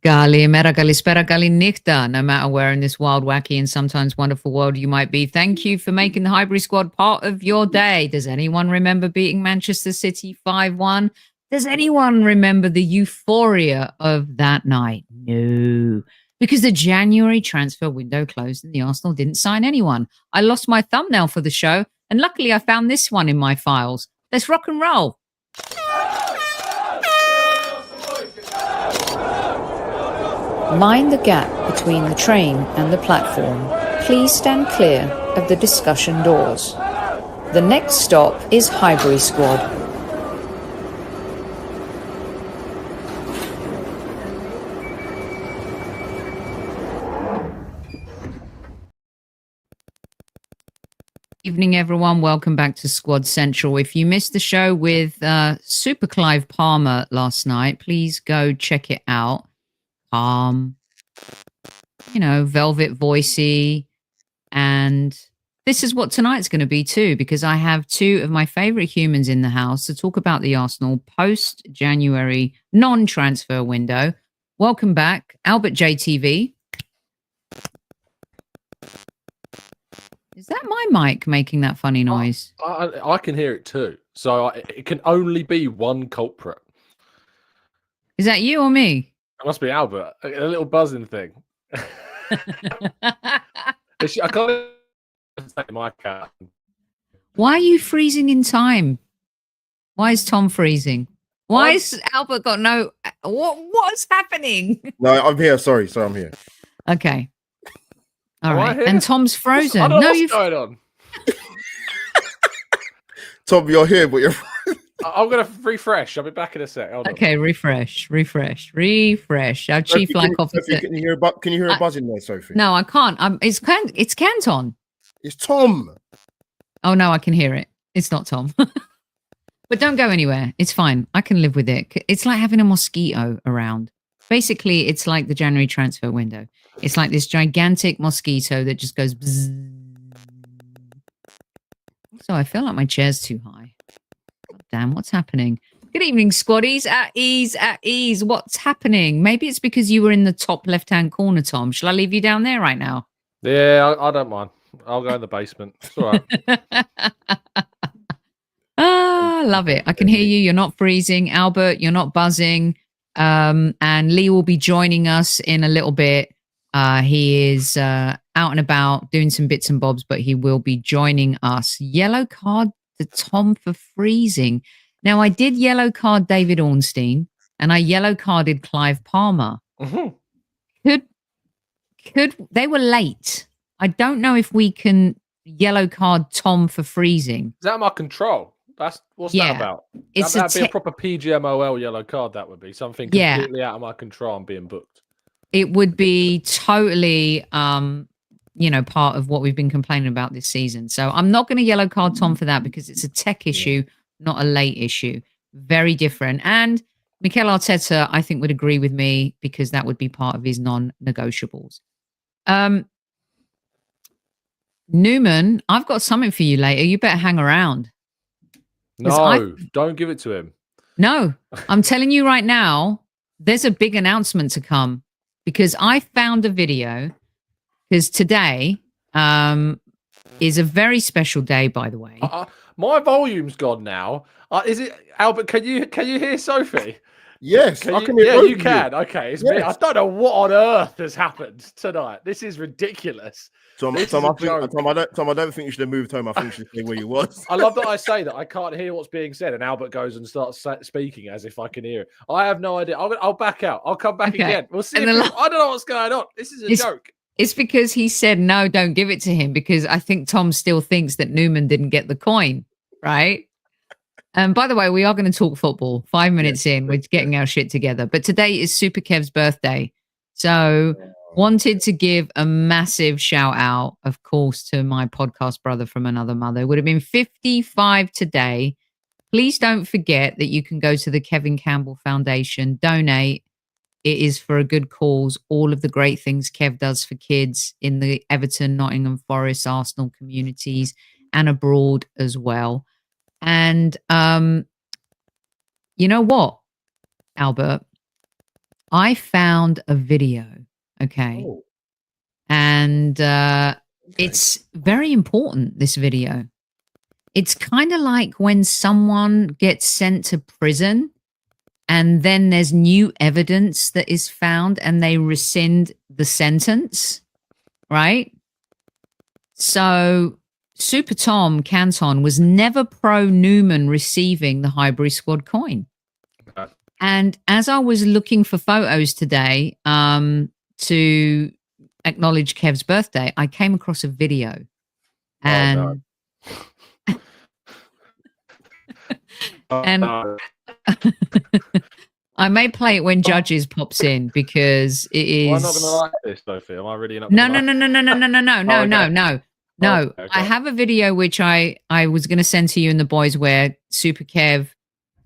Kalimera, kalispera, kalinichta. No matter where in this wild, wacky, and sometimes wonderful world you might be, thank you for making the Highbury Squad part of your day. Does anyone remember beating Manchester City 5-1? Does anyone remember the euphoria of that night? No, because the January transfer window closed and the Arsenal didn't sign anyone. I lost my thumbnail for the show, and luckily I found this one in my files. Let's rock and roll. Mind the gap between the train and the platform. Please stand clear of the discussion doors. The next stop is Highbury Squad. Evening, everyone. Welcome back to Squad Central. If you missed the show with Super Clive Palmer last night, please go check it out. Velvet voicey. And this is what tonight's going to be too, because I have two of my favorite humans in the house to talk about the Arsenal post-January non-transfer window. Welcome back, Albert JTV. Is that my mic making that funny noise? I can hear it too. So it can only be one culprit. Is that you or me? It must be Albert. A little buzzing thing. I can't take my cat. Why are you freezing in time? Why is Tom freezing? Why is Albert got no... What's happening? No, I'm here. Sorry, I'm here. Okay. All right. And Tom's frozen. I don't know what's going on. Tom, you're here, but you're... I'm going to refresh. I'll be back in a sec. Hold okay, on. Refresh. Our chief flight officer. Can you hear a buzzing there, Sophie? No, I can't. It's Canton. It's Tom. Oh, no, I can hear it. It's not Tom. But don't go anywhere. It's fine. I can live with it. It's like having a mosquito around. Basically, it's like the January transfer window. It's like this gigantic mosquito that just goes bzzz. So I feel like my chair's too high. God damn, what's happening? Good evening, squaddies. At ease. What's happening? Maybe it's because you were in the top left-hand corner, Tom. Shall I leave you down there right now? Yeah, I don't mind. I'll go in the basement. It's all right. I love it. I can hear you. You're not freezing. Albert, you're not buzzing. And Lee will be joining us in a little bit. He is out and about doing some bits and bobs, but he will be joining us. Yellow card to Tom for freezing. Now, I did yellow card David Ornstein, and I yellow carded Clive Palmer. Mm-hmm. Could they were late. I don't know if we can yellow card Tom for freezing. Is that my control? What's that about? That'd be a proper PGMOL yellow card. That would be something completely out of my control and being booked. It would be totally, part of what we've been complaining about this season. So I'm not going to yellow card Tom for that because it's a tech issue, not a late issue. Very different. And Mikel Arteta, I think, would agree with me because that would be part of his non-negotiables. Newman, I've got something for you later. You better hang around. No, don't give it to him. No, I'm telling you right now, there's a big announcement to come because I found a video because today is a very special day, by the way. My volume's gone now. Is it, Albert, can you hear Sophie? Yes, I can hear you can. Okay, it's me. I don't know what on earth has happened tonight. This is ridiculous. Tom, I don't think you should have moved home. I think you should stay where you was. I love that I say that I can't hear what's being said, and Albert goes and starts speaking as if I can hear it. I have no idea. I'll back out. I'll come back again. We'll see. I don't know what's going on. This is a joke. It's because he said no, don't give it to him. Because I think Tom still thinks that Newman didn't get the coin, right? And by the way, we are going to talk football. 5 minutes in, we're getting our shit together. But today is Super Kev's birthday. So wanted to give a massive shout out, of course, to my podcast brother from another mother. It would have been 55 today. Please don't forget that you can go to the Kevin Campbell Foundation, donate. It is for a good cause. All of the great things Kev does for kids in the Everton, Nottingham Forest, Arsenal communities and abroad as well. And you know what, Albert? I found a video. Okay. Oh, And it's very important, this video. It's kind of like when someone gets sent to prison and then there's new evidence that is found and they rescind the sentence, right? So Super Tom Canton was never pro Newman receiving the Highbury Squad coin. okay. And as I was looking for photos today to acknowledge Kev's birthday, I came across a video. And and I may play it when Judges pops in because it is. Am I not going to like this, Sophie? Am I really not? No. Okay. I have a video which I was going to send to you and the boys where Super Kev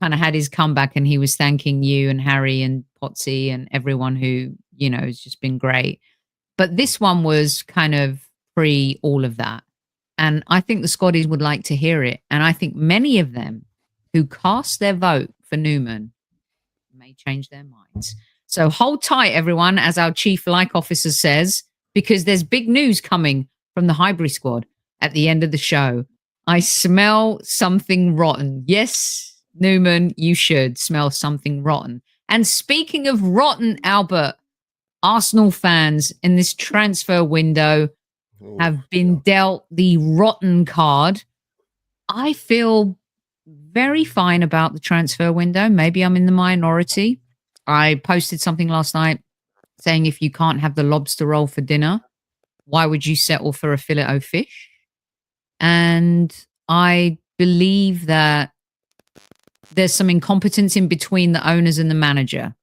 kind of had his comeback and he was thanking you and Harry and Potsy and everyone who, you know, has just been great. But this one was kind of pre all of that. And I think the Scotties would like to hear it. And I think many of them who cast their vote for Newman may change their minds. So hold tight, everyone, as our chief like officer says, because there's big news coming from the Highbury Squad at the end of the show. I smell something rotten. Yes, Newman, you should smell something rotten. And speaking of rotten, Albert, Arsenal fans in this transfer window have been dealt the rotten card. I feel very fine about the transfer window. Maybe I'm in the minority. I posted something last night saying if you can't have the lobster roll for dinner, why would you settle for a fillet o fish? And I believe that there's some incompetence in between the owners and the manager.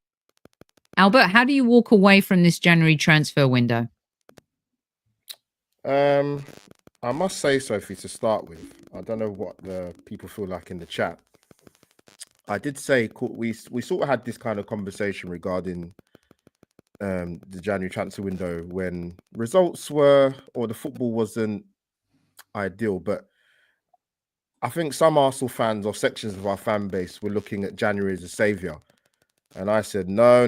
Albert, how do you walk away from this January transfer window? I must say, Sophie, to start with, I don't know what the people feel like in the chat. I did say we sort of had this kind of conversation regarding the January transfer window when results were, or the football wasn't ideal, but I think some Arsenal fans or sections of our fan base were looking at January as a savior. And I said, no.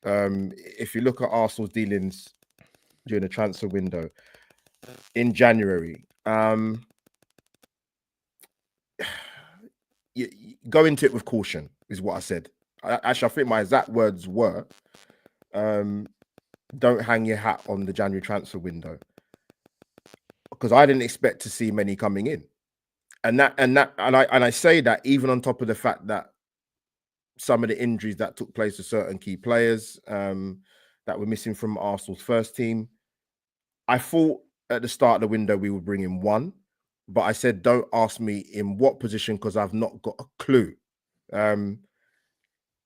If you look at Arsenal's dealings during the transfer window in January, you go into it with caution, is what I said. I think my exact words were, don't hang your hat on the January transfer window, because I didn't expect to see many coming in. And I say that even on top of the fact that some of the injuries that took place to certain key players that were missing from Arsenal's first team, I thought at the start of the window we would bring in one, but I said, don't ask me in what position because I've not got a clue. And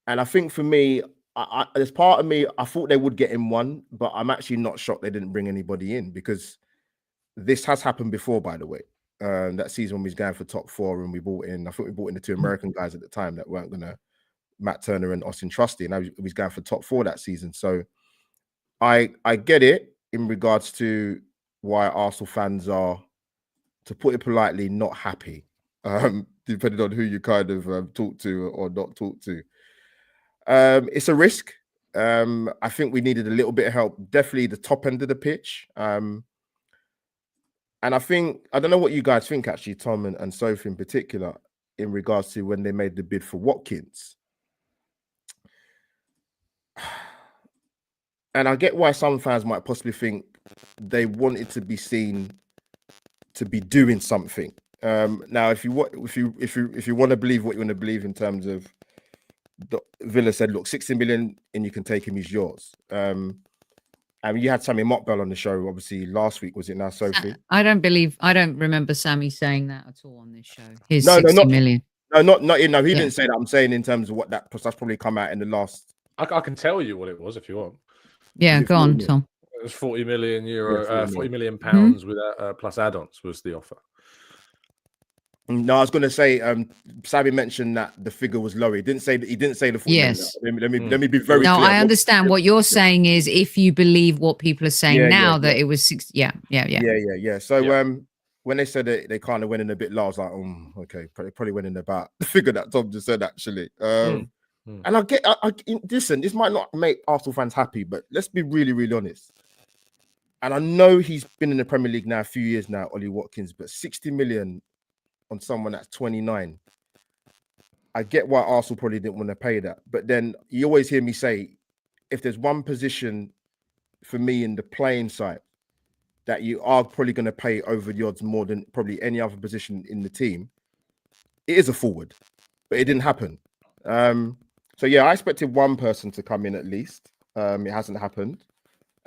I think for me, there's part of me, I thought they would get in one, but I'm actually not shocked they didn't bring anybody in, because this has happened before, by the way. That season when we was going for top four and I think we brought in the two American guys at the time that weren't gonna, Matt Turner and Austin Trusty, and we was going for top four that season. So I get it in regards to why Arsenal fans are, to put it politely, not happy, depending on who you kind of talk to or not talk to. It's a risk. I think we needed a little bit of help, definitely the top end of the pitch. And I think, I don't know what you guys think, actually, Tom and Sophie in particular, in regards to when they made the bid for Watkins. And I get why some fans might possibly think they wanted to be seen to be doing something. Now, if you want to believe what you want to believe in terms of, Villa said, look, 60 million and you can take him, he's yours. I mean, you had Sammy Motbell on the show, obviously, last week, was it now, Sophie? I don't remember Sammy saying that at all on this show. His 60 million. No, he didn't say that. I'm saying in terms of what that's probably come out in the last. I can tell you what it was if you want. Yeah, go on, Tom. It was 40 million euro, 40 million pounds with plus add-ons was the offer. No, I was going to say, Sammy mentioned that the figure was low. He didn't say the 40 yes. million. Let me be very clear. No, I understand. What you're saying is, if you believe what people are saying that it was 60. Yeah. So when they said it, they kind of went in a bit low. I was like, okay, probably went in about the figure that Tom just said, actually. And listen, this might not make Arsenal fans happy, but let's be really, really honest. And I know he's been in the Premier League now a few years now, Ollie Watkins, but 60 million on someone that's 29. I get why Arsenal probably didn't want to pay that. But then you always hear me say, if there's one position for me in the playing side that you are probably going to pay over the odds more than probably any other position in the team, it is a forward. But it didn't happen. So yeah, I expected one person to come in at least. It hasn't happened.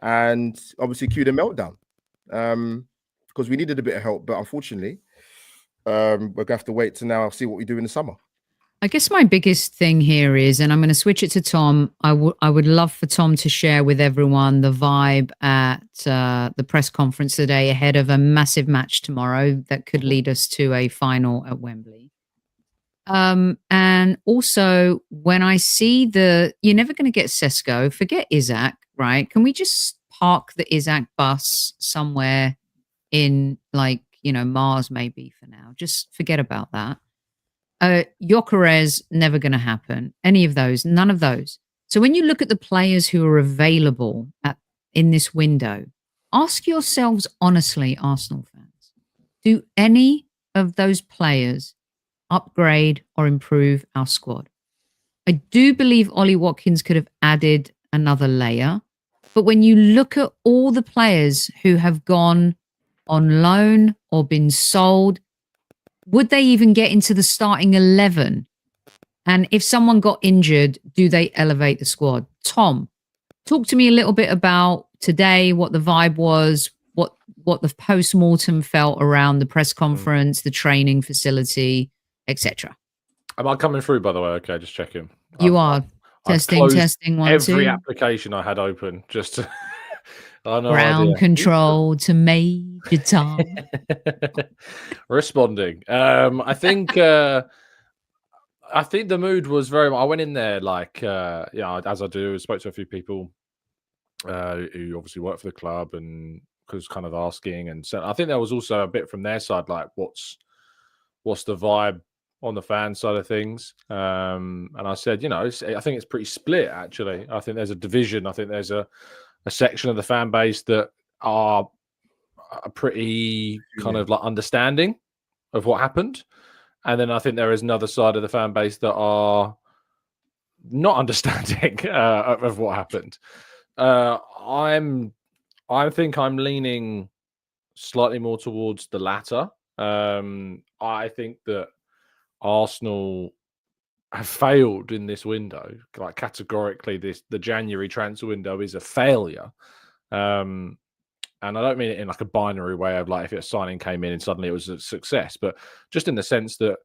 And obviously cue the meltdown. Because we needed a bit of help, but unfortunately, we're going to have to wait to now see what we do in the summer. I guess my biggest thing here is, and I'm going to switch it to Tom. I would love for Tom to share with everyone the vibe at the press conference today ahead of a massive match tomorrow that could lead us to a final at Wembley. And also when I see you're never going to get Sesko, forget Isaac, right? Can we just park the Isaac bus somewhere in Mars maybe for now? Just forget about that. Gyökeres, never going to happen. Any of those, none of those. So when you look at the players who are available in this window, ask yourselves honestly, Arsenal fans, do any of those players upgrade or improve our squad? I do believe Ollie Watkins could have added another layer, but when you look at all the players who have gone on loan or been sold, would they even get into the starting 11? And if someone got injured, do they elevate the squad? Tom, talk to me a little bit about today, what the vibe was, what the post-mortem felt around the press conference, the training facility, etc. Am I coming through, by the way? Okay, just checking. You are. Testing, 1, 2. Every application I had open just to... Ground control to Major Tom. Responding. I think the mood was very. I went in there as I do. Spoke to a few people who obviously work for the club and was kind of asking, and so I think there was also a bit from their side, like what's the vibe on the fan side of things. And I said, I think it's pretty split actually. I think there's a division. I think there's a section of the fan base that are pretty kind of like understanding of what happened. And then I think there is another side of the fan base that are not understanding of what happened. I think I'm leaning slightly more towards the latter. I think that Arsenal have failed in this window, like categorically. The January transfer window is a failure, and I don't mean it in like a binary way of like if a signing came in and suddenly it was a success, but just in the sense that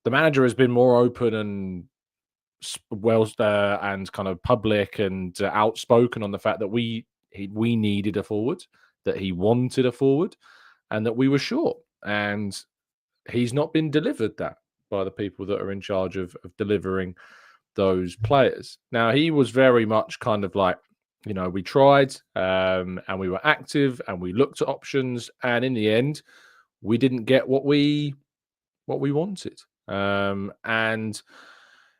the manager has been more open and and kind of public and outspoken on the fact that we needed a forward, that he wanted a forward, and that we were short, and he's not been delivered that by the people that are in charge of delivering those players. Now, he was very much kind of like, we tried and we were active and we looked at options, and in the end, we didn't get what we wanted. And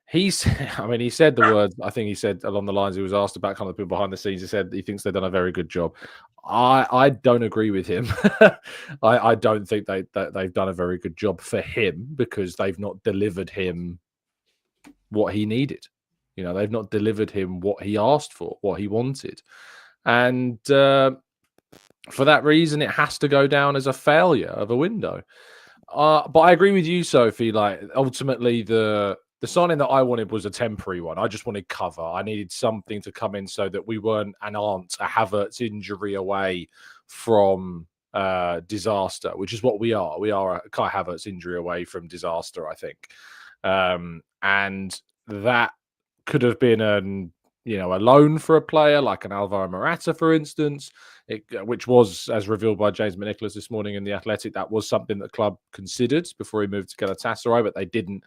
he said the words, I think he said along the lines, he was asked about kind of the people behind the scenes. He said he thinks they've done a very good job. I don't agree with him. I don't think they've done a very good job for him, because they've not delivered him what he needed. They've not delivered him what he asked for, what he wanted. And for that reason, it has to go down as a failure of a window. But I agree with you, Sophie. Like, ultimately, the signing that I wanted was a temporary one. I just wanted cover. I needed something to come in so that we weren't a Havertz injury away from disaster, which is what we are. We are a Kai Havertz injury away from disaster, I think. And that could have been a loan for a player like an Alvaro Morata, for instance, which was, as revealed by James McNicholas this morning in The Athletic, that was something that the club considered before he moved to Galatasaray, but they didn't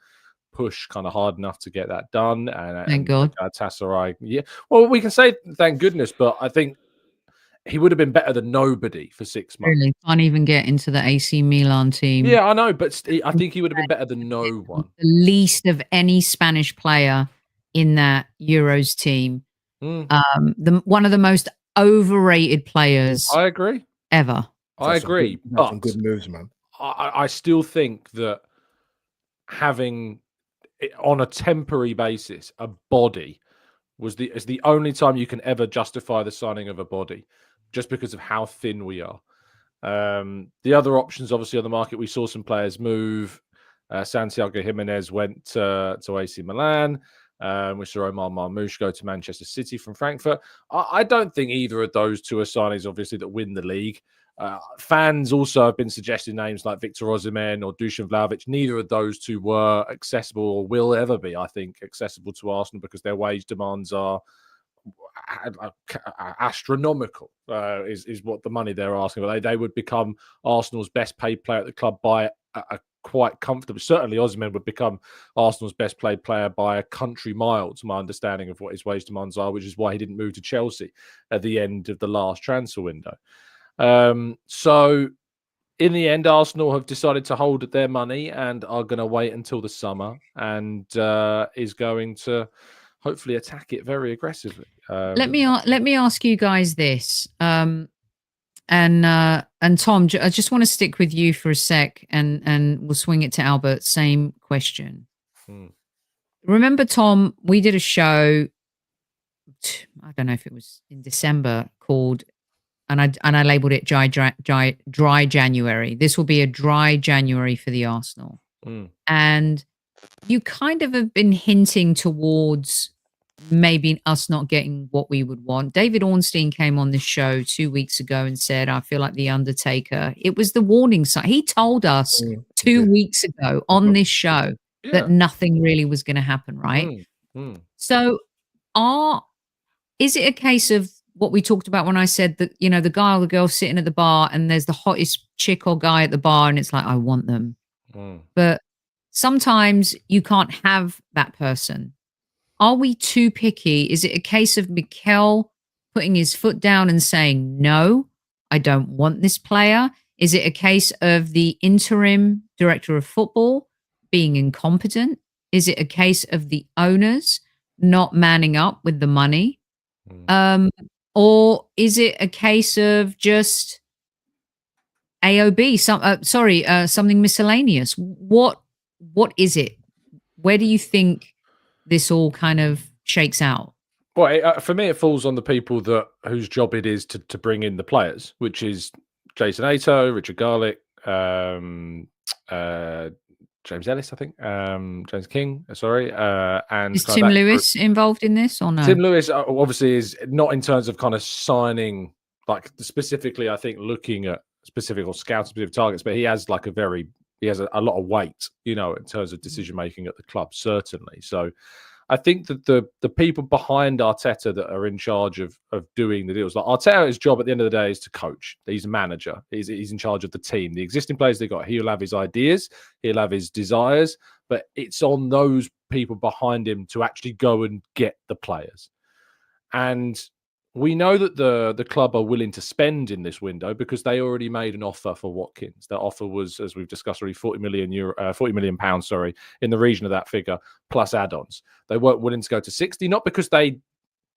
push kind of hard enough to get that done. And thank God. Galatasaray, yeah. Well, we can say thank goodness, but I think he would have been better than nobody for 6 months. Really can't even get into the AC Milan team. Yeah, I know, but I think he would have been better than no one. The least of any Spanish player in that Euros team. Mm. One of the most overrated players I agree. ever. I agree. That's some But good moves, man. I still think that having on a temporary basis a body is the only time you can ever justify the signing of a body, just because of how thin we are. The other options, obviously, on the market, we saw some players move. Santiago Jimenez went to AC Milan. We saw Omar Marmoush go to Manchester City from Frankfurt. I don't think either of those two are signings, obviously, that win the league. Fans also have been suggesting names like Victor Osimhen or Dusan Vlahovic. Neither of those two were accessible or will ever be, I think, accessible to Arsenal, because their wage demands are astronomical, is what the money they're asking. But they would become Arsenal's best paid player at the club by a quite comfortable. Certainly, Osimhen would become Arsenal's best paid player by a country mile, to my understanding of what his wage demands are, which is why he didn't move to Chelsea at the end of the last transfer window. So in the end, Arsenal have decided to hold their money and are going to wait until the summer, and is going to hopefully attack it very aggressively. Let me ask you guys this, and Tom, I just want to stick with you for a sec, and we'll swing it to Albert. Same question. Remember, Tom, we did a show, I don't know if it was in December, called, and I labeled it dry January. This will be a dry January for the Arsenal. And you kind of have been hinting towards maybe us not getting what we would want. David Ornstein came on this show 2 weeks ago and said, I feel like the Undertaker. It was the warning sign. He told us 2 weeks ago on this show that nothing really was going to happen, right? So is it a case of what we talked about when I said that, you know, the guy or the girl sitting at the bar and there's the hottest chick or guy at the bar and it's like, I want them. But sometimes you can't have that person. Are we too picky? Is it a case of Mikel putting his foot down and saying, no, I don't want this player? Is it a case of the interim director of football being incompetent? Is it a case of the owners not manning up with the money? Or is it a case of just AOB, something miscellaneous? What is it? Where do you think this all kind of shakes out? Well, for me, it falls on the people whose job it is to bring in the players, which is Jason Ato, Richard Garlick, James Ellis, I think, James King, sorry. And is Tim Lewis involved in this or no? Tim Lewis obviously is not in terms of kind of signing, like specifically, I think, looking at specific or scouting specific targets, but he has like he has a lot of weight, you know, in terms of decision making at the club, certainly. So I think that the people behind Arteta that are in charge of doing the deals, like Arteta's job at the end of the day is to coach. He's a manager. He's in charge of the team. The existing players they got, he'll have his ideas, he'll have his desires, but it's on those people behind him to actually go and get the players. And we know that the club are willing to spend in this window because they already made an offer for Watkins. That offer was, as we've discussed already, £40 million, in the region of that figure, plus add-ons. They weren't willing to go to 60, not because they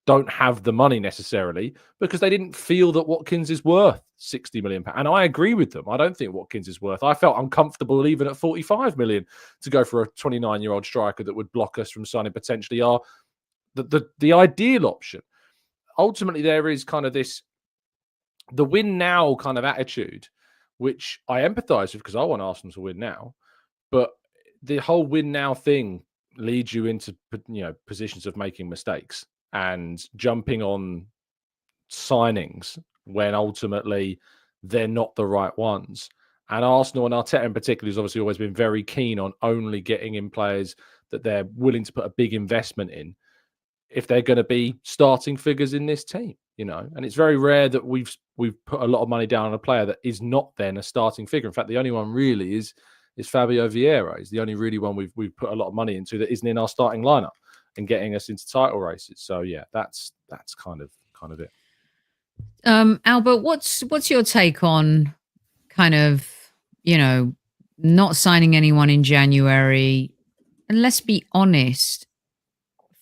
don't have the money necessarily, because they didn't feel that Watkins is worth £60 million. And I agree with them. I don't think Watkins is worth. I felt uncomfortable even at 45 million to go for a 29-year-old striker that would block us from signing potentially the ideal option. Ultimately, there is kind of the win now kind of attitude, which I empathize with because I want Arsenal to win now. But the whole win now thing leads you into, you know, positions of making mistakes and jumping on signings when ultimately they're not the right ones. And Arsenal and Arteta in particular has obviously always been very keen on only getting in players that they're willing to put a big investment in if they're going to be starting figures in this team, you know. And it's very rare that we've put a lot of money down on a player that is not then a starting figure. In fact, the only one really is Fabio Vieira. He's the only really one we've put a lot of money into that isn't in our starting lineup and getting us into title races. So yeah, that's kind of it. Albert, what's your take on kind of, you know, not signing anyone in January? And let's be honest,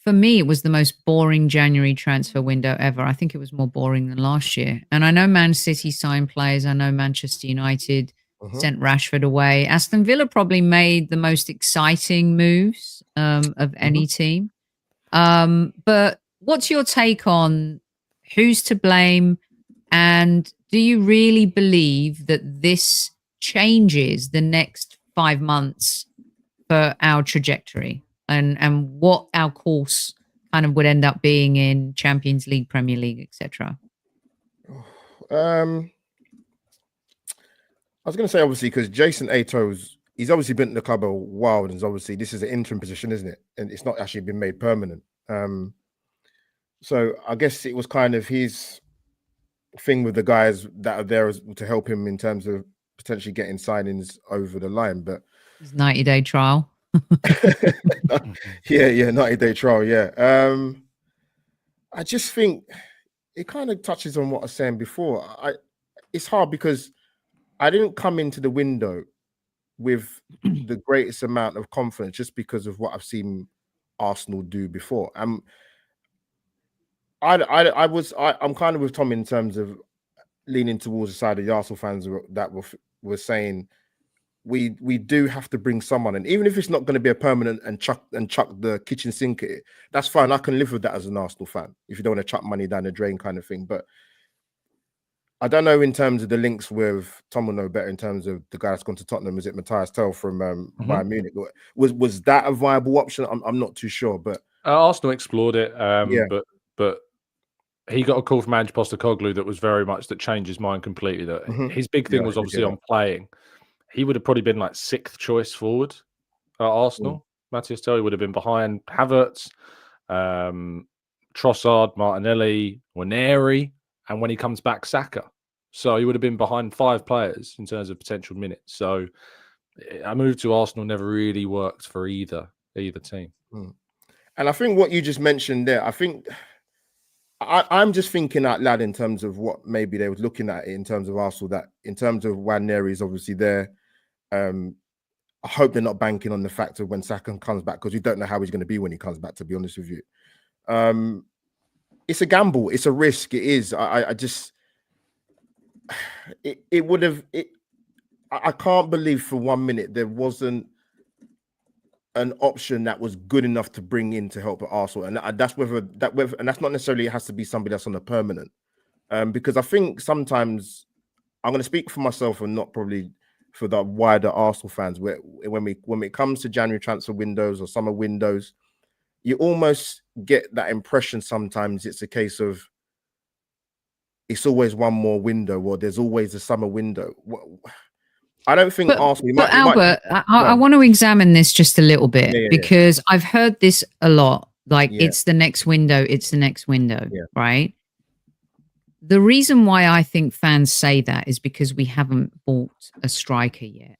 for me, it was the most boring January transfer window ever. I think it was more boring than last year. And I know Man City signed players. I know Manchester United sent Rashford away. Aston Villa probably made the most exciting moves of any team. But what's your take on who's to blame? And do you really believe that this changes the next 5 months for our trajectory and what our course kind of would end up being in Champions League, Premier League, etc.? I was going to say, obviously, because Jason Ato's, he's obviously been at the club a while, and obviously this is an interim position, isn't it? And it's not actually been made permanent. So I guess it was kind of his thing with the guys that are there to help him in terms of potentially getting signings over the line. But his 90-day trial. yeah, 90-day trial. Yeah. I just think it kind of touches on what I was saying before. It's hard because I didn't come into the window with the greatest amount of confidence just because of what I've seen Arsenal do before. I'm kind of with Tom in terms of leaning towards the side of the Arsenal fans that were saying we do have to bring someone, and even if it's not going to be a permanent and chuck the kitchen sink at it, that's fine. I can live with that as an Arsenal fan if you don't want to chuck money down the drain kind of thing. But I don't know in terms of the links with Tom will know better in terms of the guy that's gone to Tottenham. Is it Matthias Tell from Bayern Munich? Was that a viable option? I'm not too sure, but Arsenal explored it. But he got a call from Ange Postecoglou that was very much that changed his mind completely. That his big thing was obviously on playing. He would have probably been like 6th choice forward at Arsenal. Matthias Tell would have been behind Havertz, Trossard, Martinelli, Waneri, and when he comes back, Saka. So he would have been behind 5 players in terms of potential minutes. So a move to Arsenal never really worked for either team. And I think what you just mentioned there, I think I'm just thinking out loud in terms of what maybe they were looking at it in terms of Arsenal, that in terms of Waneri is obviously there. I hope they're not banking on the fact of when Saka comes back, because we don't know how he's going to be when he comes back, to be honest with you. It's a gamble. It's a risk. It is. I can't believe for 1 minute there wasn't an option that was good enough to bring in to help at Arsenal, and that's and that's not necessarily has to be somebody that's on a permanent. Because I think sometimes I'm going to speak for myself and not probably for the wider Arsenal fans. When it comes to January transfer windows or summer windows, you almost get that impression sometimes it's a case of it's always one more window, or there's always a summer window. I don't think Arsenal. Albert, I want to examine this just a little bit because I've heard this a lot. Like it's the next window, right? The reason why I think fans say that is because we haven't bought a striker yet.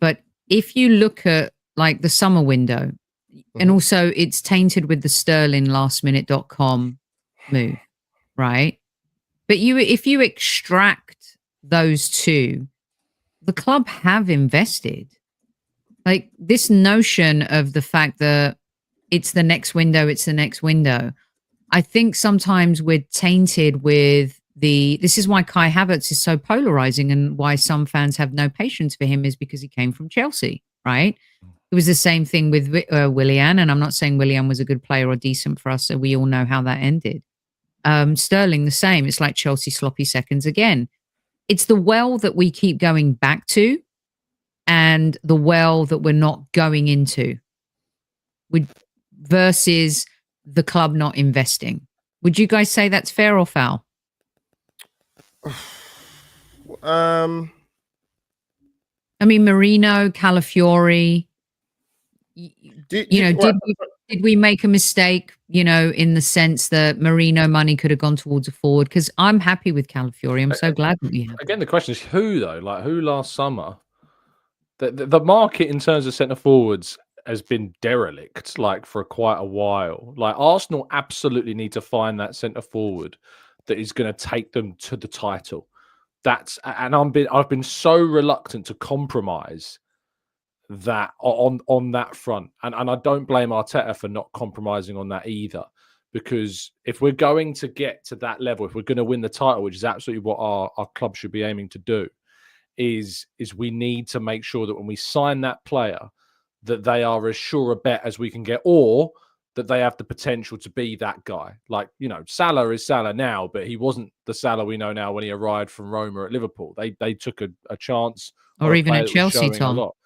But if you look at like the summer window, and also it's tainted with the Sterling lastminute.com move, right? But if you extract those two, the club have invested. Like this notion of the fact that it's the next window, I think sometimes we're tainted with this is why Kai Havertz is so polarizing and why some fans have no patience for him is because he came from Chelsea, right? It was the same thing with Willian, and I'm not saying Willian was a good player or decent for us, so we all know how that ended. Sterling, the same. It's like Chelsea sloppy seconds again. It's the well that we keep going back to and the well that we're not going into versus the club not investing. Would you guys say that's fair or foul? I mean, Marino, Calafiori, did we make a mistake, in the sense that Marino money could have gone towards a forward? Because I'm happy with Calafiori. I'm so glad that we have. Again, the question is who, though? Like, who last summer? The market in terms of centre forwards has been derelict, like, for quite a while. Like, Arsenal absolutely need to find that centre forward that is going to take them to the title. I've been so reluctant to compromise that on that front. And I don't blame Arteta for not compromising on that either, because if we're going to get to that level, if we're going to win the title, which is absolutely what our club should be aiming to do, is we need to make sure that when we sign that player, that they are as sure a bet as we can get, or that they have the potential to be that guy. Like, you know, Salah is Salah now, but he wasn't the Salah we know now when he arrived from Roma at Liverpool. They took a chance, or even at Chelsea, Tom. A lot.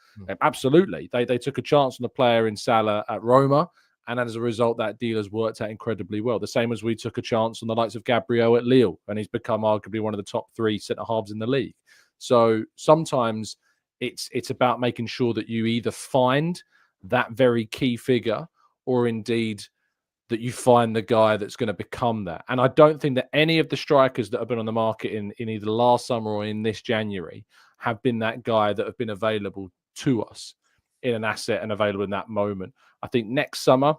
Absolutely. They took a chance on the player in Salah at Roma, and as a result, that deal has worked out incredibly well. The same as we took a chance on the likes of Gabriel at Lille, and he's become arguably one of the top 3 centre-halves in the league. So sometimes it's about making sure that you either find that very key figure, or indeed that you find the guy that's going to become that. And I don't think that any of the strikers that have been on the market in either last summer or in this January have been that guy that have been available to us in an asset and available in that moment. I think next summer,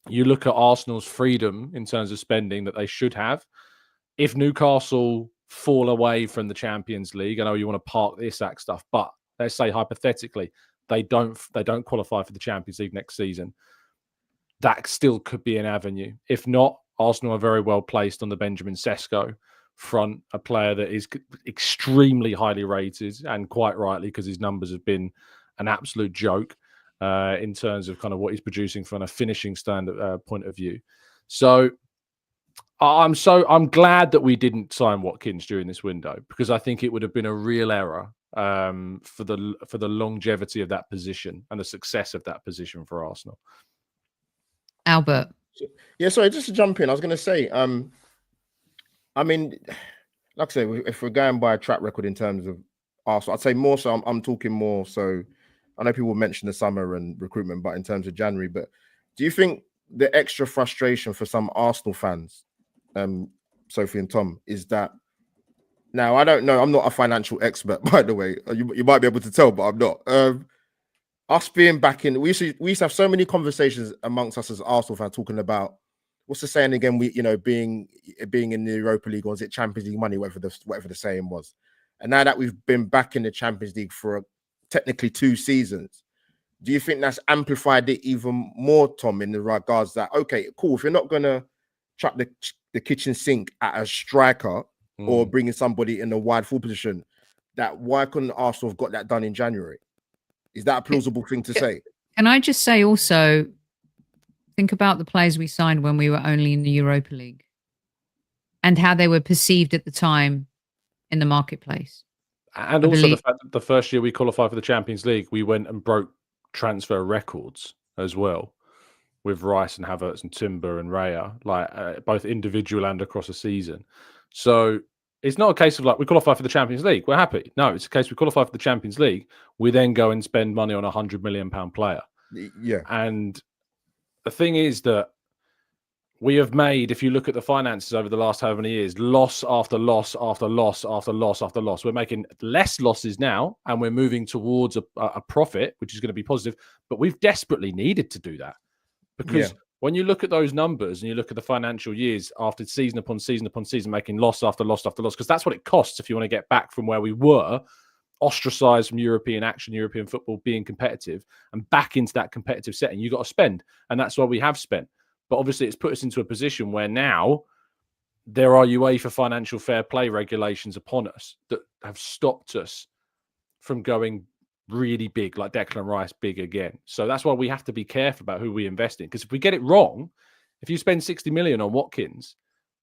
you look at Arsenal's freedom in terms of spending that they should have. If Newcastle fall away from the Champions League, I know you want to park the Isak stuff, but let's say hypothetically they don't qualify for the Champions League next season, that still could be an avenue. If not, Arsenal are very well placed on the Benjamin Sesko front, a player that is extremely highly rated, and quite rightly, because his numbers have been an absolute joke in terms of kind of what he's producing from a finishing standard point of view. So I'm glad that we didn't sign Watkins during this window, because I think it would have been a real error for the longevity of that position and the success of that position for Arsenal. Albert. Yeah, sorry, just to jump in, I was going to say, I mean, like I said, if we're going by a track record in terms of Arsenal, I'd say more so, I'm talking more so, I know people mention the summer and recruitment, but in terms of January, but do you think the extra frustration for some Arsenal fans, Sophie and Tom, is that, now I don't know, I'm not a financial expert, by the way, you might be able to tell, but I'm not. Us being back in, we used to have so many conversations amongst us as Arsenal fans talking about, what's the saying again? Being in the Europa League, or was it Champions League money, whatever the saying was. And now that we've been back in the Champions League for technically 2 seasons, do you think that's amplified it even more, Tom, in the regards that, okay, cool, if you're not gonna chuck the kitchen sink at a striker or bringing somebody in a wide full position, that why couldn't Arsenal have got that done in January? Is that a plausible thing to say? Can I just say also, think about the players we signed when we were only in the Europa League and how they were perceived at the time in the marketplace. And also the fact that the first year we qualified for the Champions League, we went and broke transfer records as well with Rice and Havertz and Timber and Raya, like both individual and across a season. So it's not a case of like, we qualify for the Champions League, we're happy. No, it's a case we qualify for the Champions League, we then go and spend money on a £100 million player. Yeah. And the thing is that we have made, if you look at the finances over the last however many years, loss after loss after loss after loss after loss. We're making less losses now, and we're moving towards a profit, which is going to be positive. But we've desperately needed to do that, because when you look at those numbers and you look at the financial years after season upon season upon season, making loss after loss after loss, because that's what it costs if you want to get back from where we were, ostracized from European action, European football, being competitive, and back into that competitive setting, you've got to spend. And that's why we have spent. But obviously it's put us into a position where now there are UEFA financial fair play regulations upon us that have stopped us from going really big, like Declan Rice big again. So that's why we have to be careful about who we invest in. Because if we get it wrong, if you spend 60 million on Watkins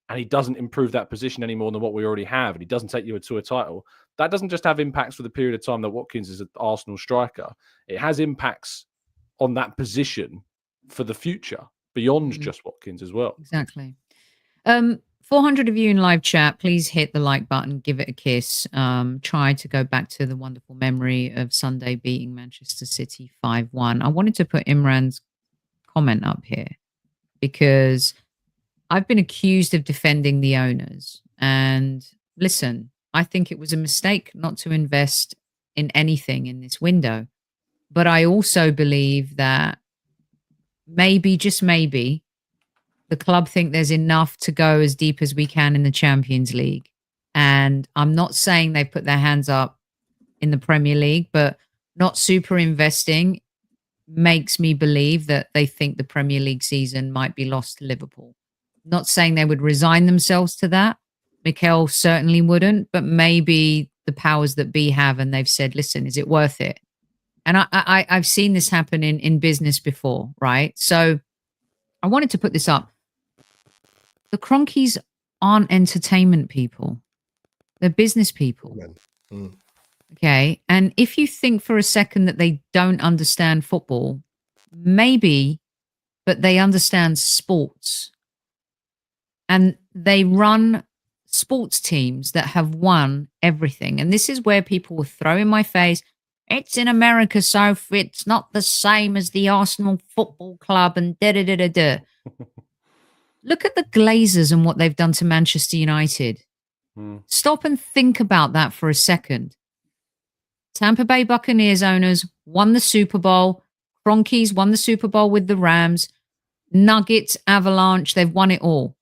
and he doesn't improve that position any more than what we already have, and he doesn't take you to a title, that doesn't just have impacts for the period of time that Watkins is an Arsenal striker. It has impacts on that position for the future, beyond just Watkins as well. Exactly. 400 of you in live chat, please hit the like button, give it a kiss. Try to go back to the wonderful memory of Sunday beating Manchester City 5-1. I wanted to put Imran's comment up here because I've been accused of defending the owners. And listen, I think it was a mistake not to invest in anything in this window. But I also believe that maybe, just maybe, the club think there's enough to go as deep as we can in the Champions League. And I'm not saying they put their hands up in the Premier League, but not super investing makes me believe that they think the Premier League season might be lost to Liverpool. Not saying they would resign themselves to that. Mikel certainly wouldn't, but maybe the powers that be have, and they've said, listen, is it worth it? And I've seen this happen in business before, right? So I wanted to put this up. The Cronkies aren't entertainment people. They're business people. Okay. And if you think for a second that they don't understand football, maybe, but they understand sports. And they run sports teams that have won everything. And this is where people will throw in my face, it's in America, so it's not the same as the Arsenal Football Club and da-da-da-da-da. Look at the Glazers and what they've done to Manchester United. Stop and think about that for a second. Tampa Bay Buccaneers owners won the Super Bowl. Cronkies won the Super Bowl with the Rams. Nuggets, Avalanche, they've won it all.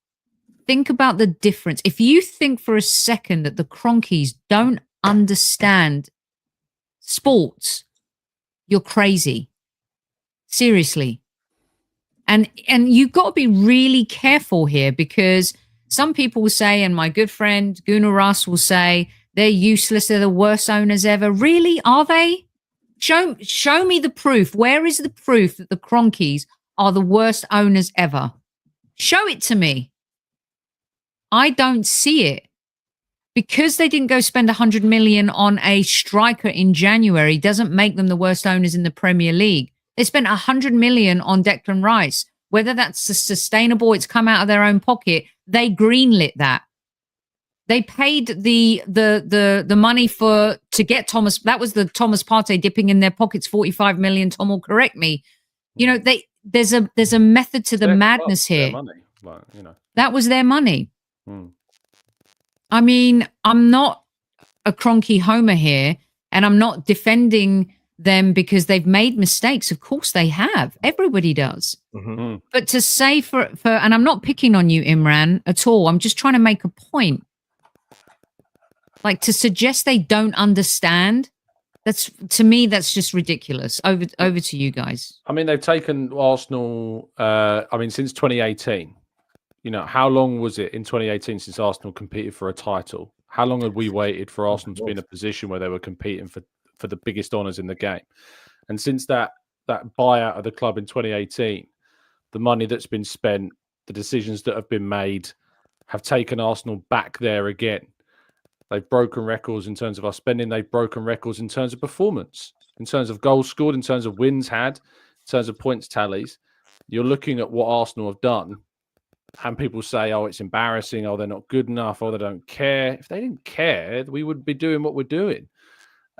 Think about the difference. If you think for a second that the Cronkies don't understand sports, you're crazy. Seriously. And you've got to be really careful here, because some people will say, and my good friend Gunnar Russ will say, they're useless, they're the worst owners ever. Really? Are they? Show me the proof. Where is the proof that the Cronkies are the worst owners ever? Show it to me. I don't see it. Because they didn't go spend 100 million on a striker in January doesn't make them the worst owners in the Premier League. They spent 100 million on Declan Rice. Whether that's sustainable, it's come out of their own pocket. They greenlit that. They paid the money to get Thomas. That was the Thomas Partey dipping in their pockets 45 million. Tom will correct me. You know, there's a method to the madness here. Money. Like, you know. That was their money. I mean, I'm not a Cronky homer here, and I'm not defending them because they've made mistakes. Of course they have. Everybody does. But to say and I'm not picking on you, Imran, at all. I'm just trying to make a point. Like, to suggest they don't understand, to me, that's just ridiculous. Over to you guys. I mean, they've taken Arsenal, since 2018. You know, how long was it in 2018 since Arsenal competed for a title? How long had we waited for Arsenal to be in a position where they were competing for the biggest honours in the game? And since that buyout of the club in 2018, the money that's been spent, the decisions that have been made have taken Arsenal back there again. They've broken records in terms of our spending. They've broken records in terms of performance, in terms of goals scored, in terms of wins had, in terms of points tallies. You're looking at what Arsenal have done. And people say, oh, it's embarrassing. Oh, they're not good enough. Oh, they don't care. If they didn't care, we would be doing what we're doing.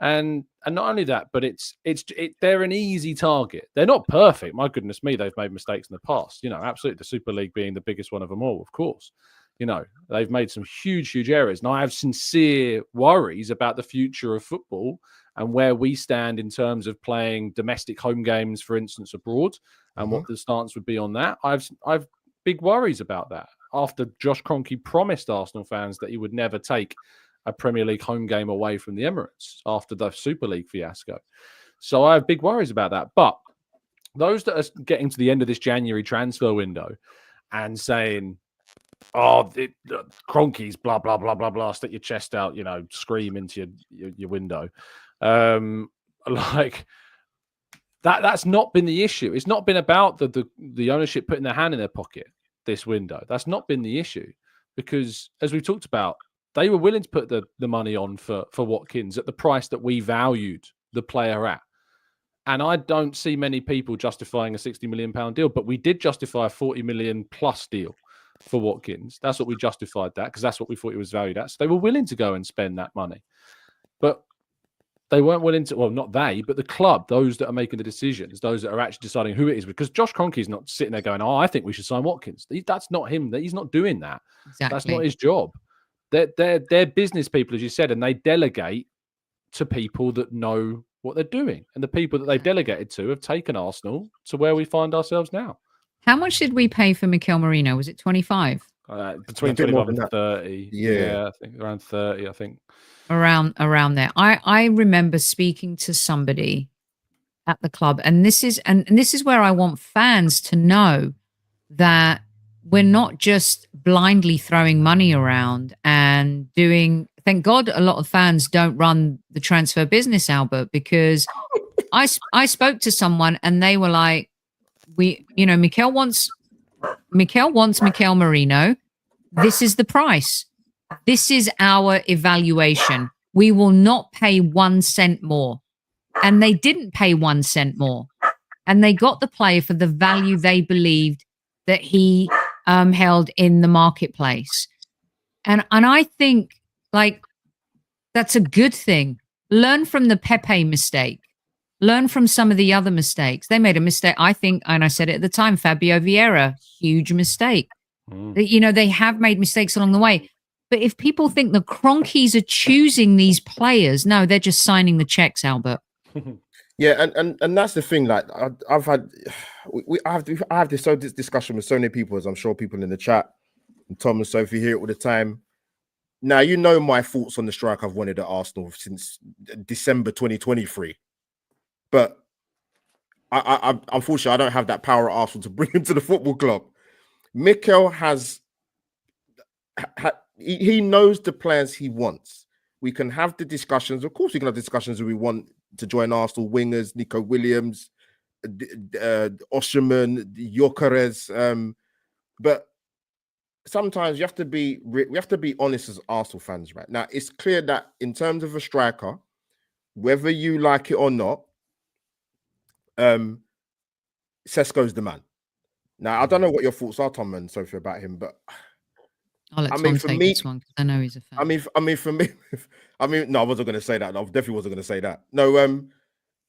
And not only that, but they're an easy target. They're not perfect. My goodness me, they've made mistakes in the past. You know, absolutely. The Super League being the biggest one of them all, of course. You know, they've made some huge, huge errors. And I have sincere worries about the future of football and where we stand in terms of playing domestic home games, for instance, abroad, and what the stance would be on that. I've big worries about that after Josh Kroenke promised Arsenal fans that he would never take a Premier League home game away from the Emirates after the Super League fiasco. So I have big worries about that. But those that are getting to the end of this January transfer window and saying, oh, Kroenke's blah, blah, blah, blah, blah, stick your chest out, you know, scream into your window. That's not been the issue. It's not been about the ownership putting their hand in their pocket this window. That's not been the issue, because as we've talked about, they were willing to put the money on for Watkins at the price that we valued the player at. And I don't see many people justifying a £60 million deal, but we did justify a 40 million plus deal for Watkins. That's what we justified that, because that's what we thought it was valued at. So they were willing to go and spend that money. But they weren't willing to, well, not they, but the club, those that are making the decisions, those that are actually deciding who it is, because Josh Kroenke is not sitting there going, oh, I think we should sign Watkins. That's not him. He's not doing that. Exactly. That's not his job. They're business people, as you said, and they delegate to people that know what they're doing. And the people that they've delegated to have taken Arsenal to where we find ourselves now. How much did we pay for Mikel Merino? Was it 25? Between A bit more 25 than and that. 30. Yeah. I think around 30, I think. Around there. I remember speaking to somebody at the club, and this is where I want fans to know that we're not just blindly throwing money around and doing. Thank God a lot of fans don't run the transfer business, Albert, because I spoke to someone and they were like, Mikel wants Mikel Merino. This is the price. This is our evaluation. We will not pay 1 cent more. And they didn't pay 1 cent more. And they got the player for the value they believed that he held in the marketplace. And I think, like, that's a good thing. Learn from the Pepe mistake. Learn from some of the other mistakes. They made a mistake, I think, and I said it at the time, Fabio Vieira, huge mistake. They have made mistakes along the way. But if people think the Cronkies are choosing these players, no, they're just signing the checks, Albert. Yeah, and that's the thing. Like I have this discussion with so many people, as I'm sure people in the chat, and Tom and Sophie hear it all the time. Now you know my thoughts on the strike I've wanted at Arsenal since December 2023, but I unfortunately I don't have that power at Arsenal to bring him to the football club. Mikel he knows the players he wants. We can have the discussions. Of course, we can have discussions if we want to join Arsenal, wingers, Nico Williams, Osherman, Gyökeres. But sometimes we have to be honest as Arsenal fans, right? Now, it's clear that in terms of a striker, whether you like it or not, Sesko's the man. Now, I don't know what your thoughts are, Tom and Sophie, about him, but I'll let Tom take this one because I know he's a fan. For me, no, I wasn't going to say that. I definitely wasn't going to say that. No,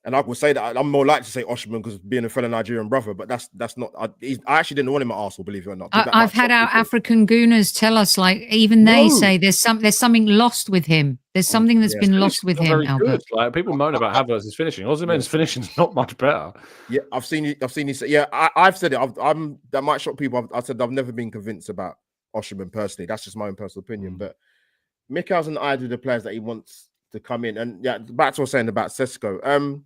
and I would say that I'm more likely to say Osherman because being a fellow Nigerian brother, but that's not. I actually didn't want him at Arsenal, believe it or not. I've had our African Gooners tell us, like, even they say there's something lost with him. There's something that's been lost with him, Albert. Like, people moan about Havertz's finishing. Osimhen's finishing's not much better. Yeah, I've seen you say. Yeah, I've said it. That might shock people. I said I've never been convinced about Osherman personally. That's just my own personal opinion. But Mikel's an idea of the players that he wants to come in. And yeah, back to what I was saying about Sesko.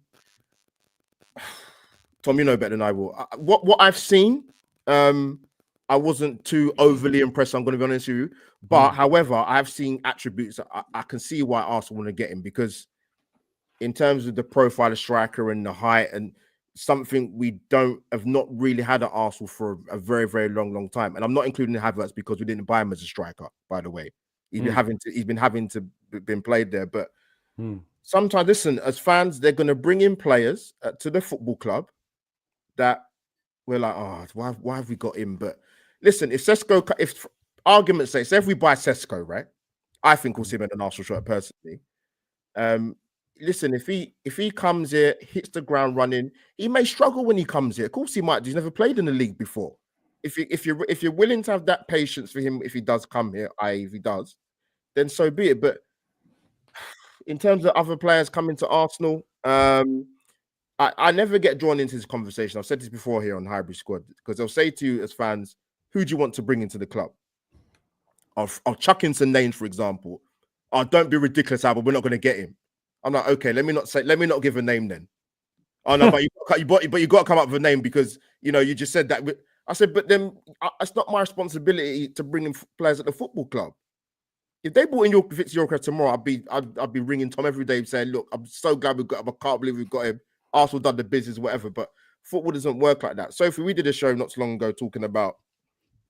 Tom, you know better than I will. What I've seen, I wasn't too overly impressed. I'm going to be honest with you. But however, I've seen attributes. I can see why Arsenal want to get him, because in terms of the profile of striker and the height and something we have not really had at Arsenal for a very, very long time. And I'm not including Havertz because we didn't buy him as a striker, by the way. He's been having to been played there. But sometimes, listen, as fans, they're going to bring in players to the football club that we're like, oh, why have we got him? But listen, if argument's sake, say if we buy Sesko, right? I think we'll see him in an Arsenal shirt personally. Listen, if he comes here, hits the ground running, he may struggle when he comes here. Of course, he might. He's never played in the league before. If you're willing to have that patience for him, if he does come here, if he does, then so be it. But in terms of other players coming to Arsenal, I never get drawn into this conversation. I've said this before here on Highbury Squad, because they'll say to you as fans, who do you want to bring into the club? I'll chuck in some names, for example. Oh, don't be ridiculous, Albert. We're not going to get him. I'm like, okay, let me not give a name then. Oh no, but you got to come up with a name because you just said that. I said, but then it's not my responsibility to bring in players at the football club. If they brought in Gyökeres tomorrow, I'd be ringing Tom every day saying, look, I'm so glad we've got him. I can't believe we've got him. Arsenal done the business, whatever. But football doesn't work like that. Sophie, we did a show not so long ago talking about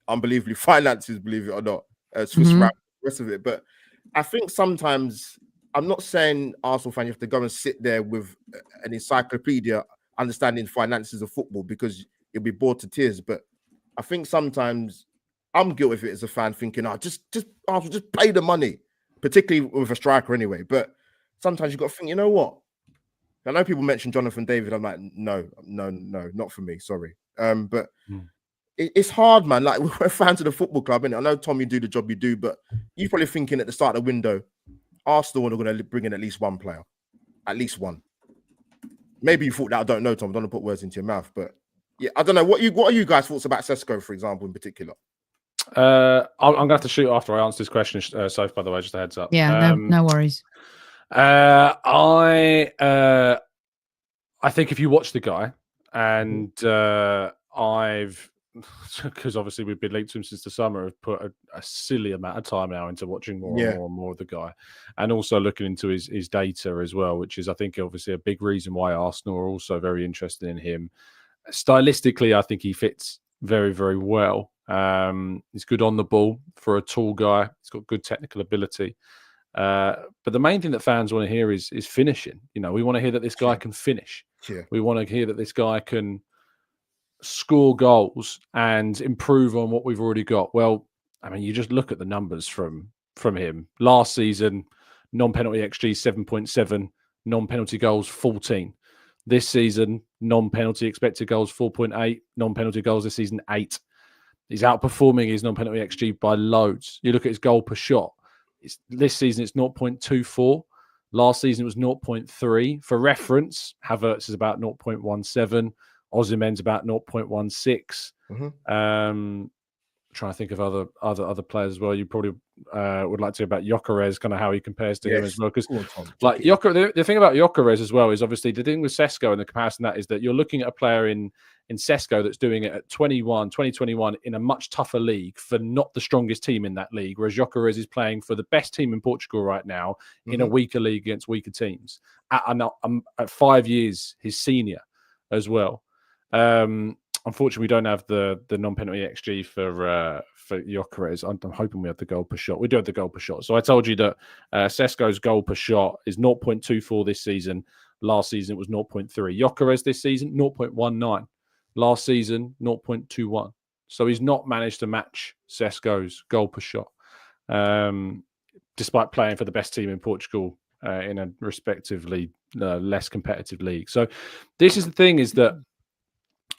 unbelievably finances, believe it or not, Swiss franc, the rest of it. But I think sometimes, I'm not saying Arsenal fan, you have to go and sit there with an encyclopedia understanding finances of football because you'll be bored to tears. But I think sometimes I'm guilty of it as a fan, thinking, just Arsenal, just pay the money, particularly with a striker anyway. But sometimes you've got to think, you know what? I know people mention Jonathan David. I'm like, no, not for me. Sorry. But it's hard, man. Like, we're fans of the football club, and I know, Tom, you do the job you do, but you're probably thinking at the start of the window, Arsenal are going to bring in at least one player. At least one. Maybe you thought that. I don't know, Tom. I don't want to put words into your mouth. But yeah, I don't know. What are you guys' thoughts about Sesko, for example, in particular? I'm going to have to shoot after I answer this question, Soph, by the way, just a heads up. Yeah, no worries. I think if you watch the guy, and because obviously we've been linked to him since the summer, I've put a silly amount of time now into watching more and more of the guy, and also looking into his data as well, which is, I think, obviously a big reason why Arsenal are also very interested in him. Stylistically, I think he fits very, very well. He's good on the ball for a tall guy. He's got good technical ability. But the main thing that fans want to hear is finishing. We want to hear that this guy can finish. Yeah. We want to hear that this guy can score goals and improve on what we've already got. Well, I mean, you just look at the numbers from him. Last season, non-penalty XG 7.7, non-penalty goals 14. This season, non-penalty expected goals 4.8, non-penalty goals this season 8. He's outperforming his non-penalty XG by loads. You look at his goal per shot. This season, it's 0.24. Last season, it was 0.3. For reference, Havertz is about 0.17. Osimhen's about 0.16. Trying to think of other players as well. You probably would like to hear about Gyökeres, kind of how he compares to him as well. Because like the thing about Gyökeres as well is obviously the thing with Sesko and the comparison that is that you're looking at a player in Sesko that's doing it at 2021 in a much tougher league for not the strongest team in that league, whereas Gyökeres is playing for the best team in Portugal right now in a weaker league against weaker teams. At 5 years his senior as well. Unfortunately, we don't have the non-penalty XG for Gyökeres. I'm hoping we have the goal per shot. We do have the goal per shot. So I told you that Sesko's goal per shot is 0.24 this season. Last season, it was 0.3. Gyökeres this season, 0.19. Last season, 0.21. So he's not managed to match Sesko's goal per shot, despite playing for the best team in Portugal in a respectively less competitive league. So this is the thing, is that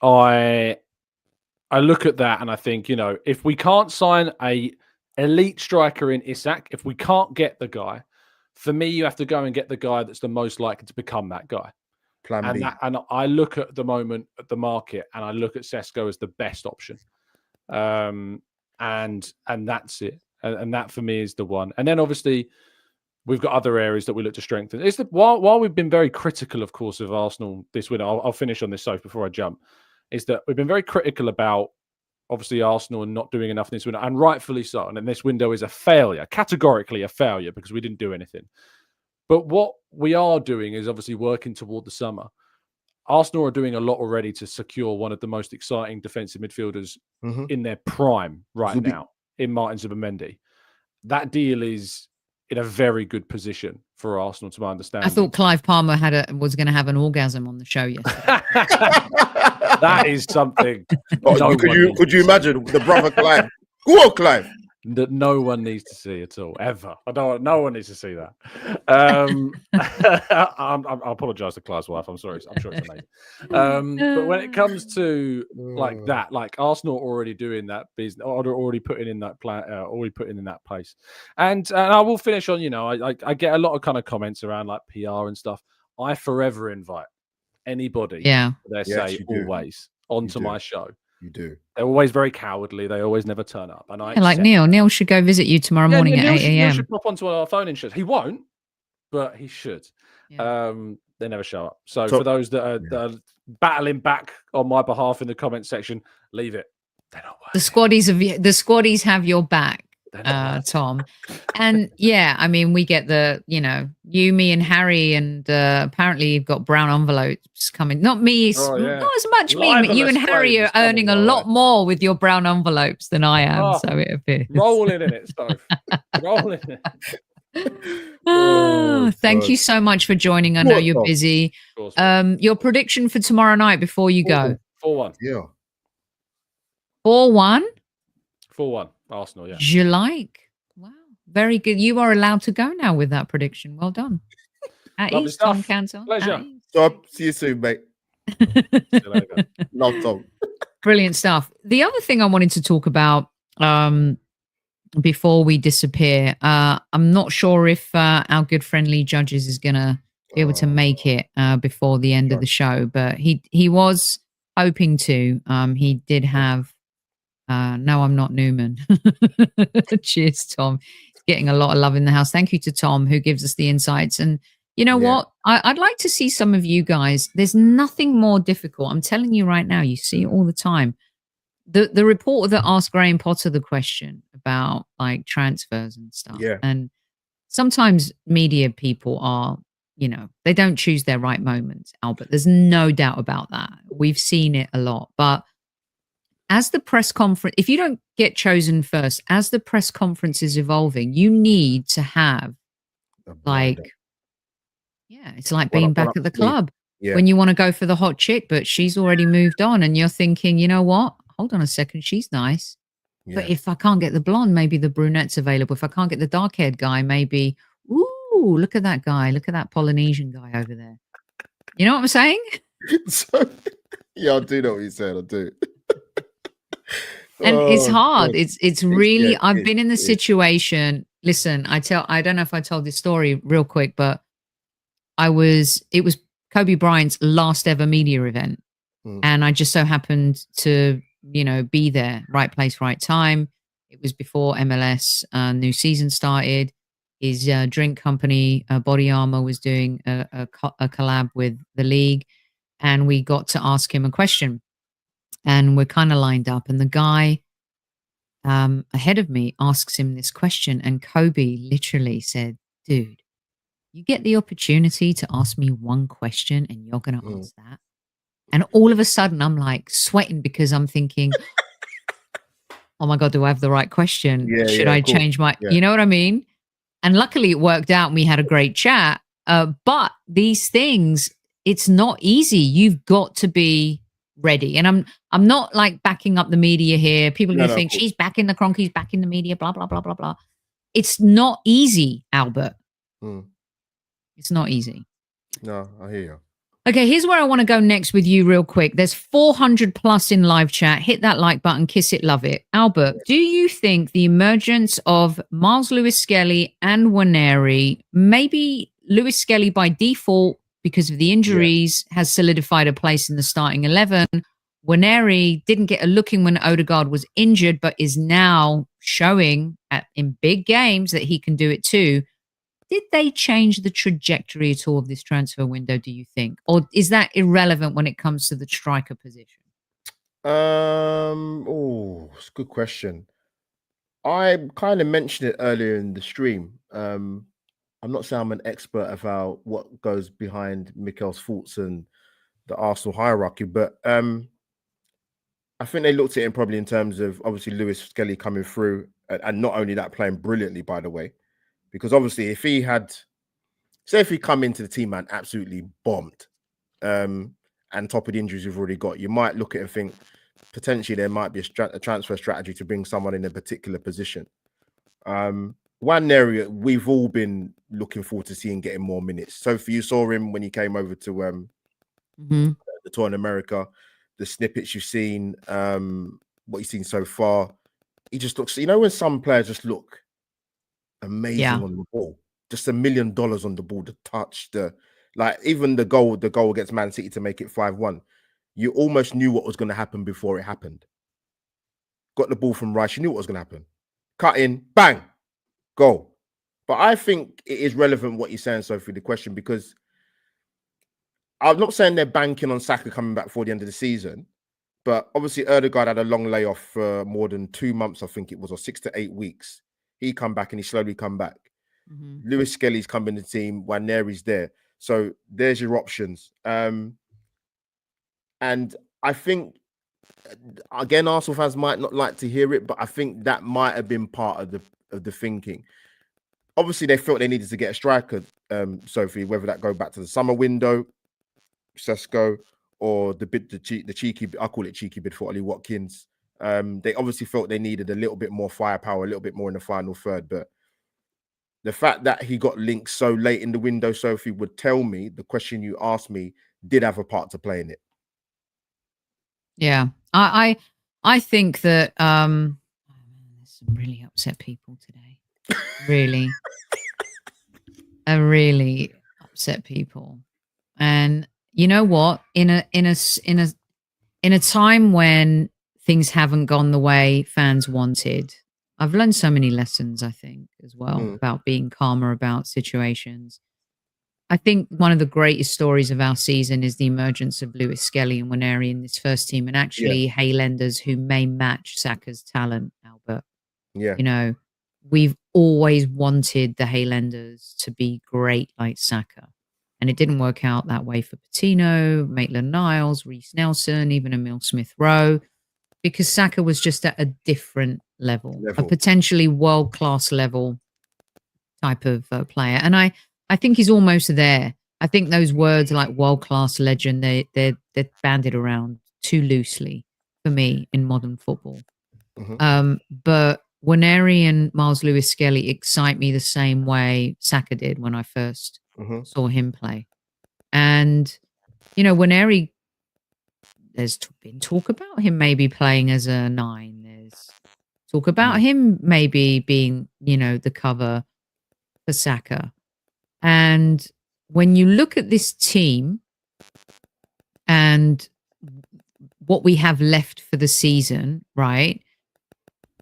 I look at that and I think, if we can't sign a elite striker in Isak, if we can't get the guy, for me, you have to go and get the guy that's the most likely to become that guy. Plan B. And I look at the moment at the market, and I look at Sesko as the best option, and that's it. And that for me is the one. And then obviously we've got other areas that we look to strengthen. It's while we've been very critical, of course, of Arsenal this winter. I'll finish on this, Soph, before I jump. Is that we've been very critical about obviously Arsenal and not doing enough in this window, and rightfully so. And then this window is a failure, categorically a failure, because we didn't do anything. But what we are doing is obviously working toward the summer. Arsenal are doing a lot already to secure one of the most exciting defensive midfielders in their prime now, in Martin Zubimendi. That deal is in a very good position for Arsenal, to my understanding. I thought Clive Palmer was going to have an orgasm on the show yesterday. That is something. Could you imagine the brother Clive? Go on, Clive. That no one needs to see at all, ever. No one needs to see that. I apologise to Clive's wife. I'm sorry. I'm sure it's a name. But when it comes to like that, like Arsenal already doing that business, already putting in that plan, already putting in that place. And I will finish on. I get a lot of kind of comments around like PR and stuff. I forever invite anybody. Always onto my show. You do. They're always very cowardly. They always never turn up. And like Neil. Neil should go visit you tomorrow morning at 8 a.m. Neil should pop onto our phone and shit. He won't, but he should. Yeah. They never show up. So for those that are battling back on my behalf in the comment section, leave it. They're not worth the squaddies have your back, Tom. And I mean, we get you, me, and Harry, and apparently you've got brown envelopes coming. Not me, not as much me, but you and Harry are earning a lot more with your brown envelopes than I am. So it appears. Rolling in it, Stove. Rolling in it. Thank you so much for joining. I know you're busy. Your prediction for tomorrow night before you go? 4-1. Yeah. 4-1? 4-1. Arsenal, yeah. You like? Wow. Very good. You are allowed to go now with that prediction. Well done. At ease, Tom Canton. Pleasure. See you soon, mate. See you later. Love, Tom. Brilliant stuff. The other thing I wanted to talk about before we disappear, I'm not sure if our good friend Lee Judges is going to be able to make it before the end of the show, but he was hoping to. He did have No, I'm not Newman. Cheers, Tom. Getting a lot of love in the house. Thank you to Tom, who gives us the insights. And you know what? I'd like to see some of you guys. There's nothing more difficult. I'm telling you right now, you see it all the time. The reporter that asked Graham Potter the question about like transfers and stuff. Yeah. And sometimes media people are, they don't choose their right moments, Albert. There's no doubt about that. We've seen it a lot. But as the press conference, if you don't get chosen first, as the press conference is evolving, you need to have it's like being back at the club when you want to go for the hot chick, but she's already moved on and you're thinking, you know what? Hold on a second. She's nice. Yeah. But if I can't get the blonde, maybe the brunette's available. If I can't get the dark-haired guy, maybe, ooh, look at that guy. Look at that Polynesian guy over there. You know what I'm saying? Yeah, I do know what you said. I do. And it's hard. It's really, I've been in the situation. Listen, I don't know if I told this story real quick, but it was Kobe Bryant's last ever media event. And I just so happened to, be there, right place, right time. It was before MLS new season started. His drink company, Body Armor, was doing a collab with the league. And we got to ask him a question. And we're kind of lined up. And the guy ahead of me asks him this question. And Kobe literally said, dude, you get the opportunity to ask me one question and you're going to answer that. And all of a sudden, I'm like sweating because I'm thinking, oh my God, do I have the right question? Should I change my, you know what I mean? And luckily it worked out and we had a great chat. But these things, it's not easy. You've got to be ready. And I'm not like backing up the media here. People are going to think she's back in the Cronkies, back in the media, blah, blah, blah, blah, blah. It's not easy, Albert. It's not easy. No, I hear you. Okay, here's where I want to go next with you real quick. There's 400 plus in live chat. Hit that like button, kiss it, love it. Albert, do you think the emergence of Miles Lewis-Skelly and Nwaneri, maybe Lewis-Skelly by default because of the injuries, has solidified a place in the starting 11? Nwaneri didn't get a look in when Odegaard was injured, but is now showing in big games that he can do it too. Did they change the trajectory at all of this transfer window, do you think? Or is that irrelevant when it comes to the striker position? It's a good question. I kind of mentioned it earlier in the stream. I'm not saying I'm an expert about what goes behind Mikel's thoughts and the Arsenal hierarchy, but I think they looked at it probably in terms of obviously Lewis-Skelly coming through, and not only that, playing brilliantly, by the way. Because obviously, if he come into the team and absolutely bombed, and top of the injuries we've already got, you might look at it and think potentially there might be a transfer strategy to bring someone in a particular position. One area we've all been looking forward to seeing getting more minutes. Sophie, you saw him when he came over to the tour in America. The snippets you've seen, what you've seen so far, he just looks. When some players just look amazing on the ball, just $1 million on the ball, the touch, even the goal against Man City to make it 5-1. You almost knew what was going to happen before it happened. Got the ball from Rice, you knew what was going to happen. Cut in, bang, goal. But I think it is relevant what you're saying, Sophie, the question, because I'm not saying they're banking on Saka coming back before the end of the season, but obviously Odegaard had a long layoff for more than 2 months, I think it was, or 6 to 8 weeks. He come back and he slowly come back. Lewis-Skelly's come in the team, Nwaneri's there. So there's your options. And I think, again, Arsenal fans might not like to hear it, but I think that might have been part of the thinking. Obviously, they felt they needed to get a striker, Sophie, whether that go back to the summer window, Sesko, or the cheeky, I call it cheeky bid for Ollie Watkins. They obviously felt they needed a little bit more firepower, a little bit more in the final third. But the fact that he got linked so late in the window, Sophie, would tell me the question you asked me did have a part to play in it. Yeah, I think that there's some really upset people today. Really, really upset people. And you know what? In a time when things haven't gone the way fans wanted. I've learned so many lessons, I think, as well, about being calmer about situations. I think one of the greatest stories of our season is the emergence of Lewis Skelly and Nwaneri in this first team, and actually Highlanders who may match Saka's talent, Albert. Yeah. You know, we've always wanted the Highlanders to be great like Saka. And it didn't work out that way for Patino, Maitland-Niles, Reece Nelson, even Emil Smith-Rowe, because Saka was just at a different level. A potentially world-class level type of player. And I think he's almost there. I think those words like world-class legend, they're bandied around too loosely for me in modern football. But Nwaneri and Miles Lewis-Skelly excite me the same way Saka did when I first saw him play. And, you know, Nwaneri, there's been talk about him maybe playing as a 9. There's talk about him maybe being, you know, the cover for Saka. And when you look at this team and what we have left for the season, right?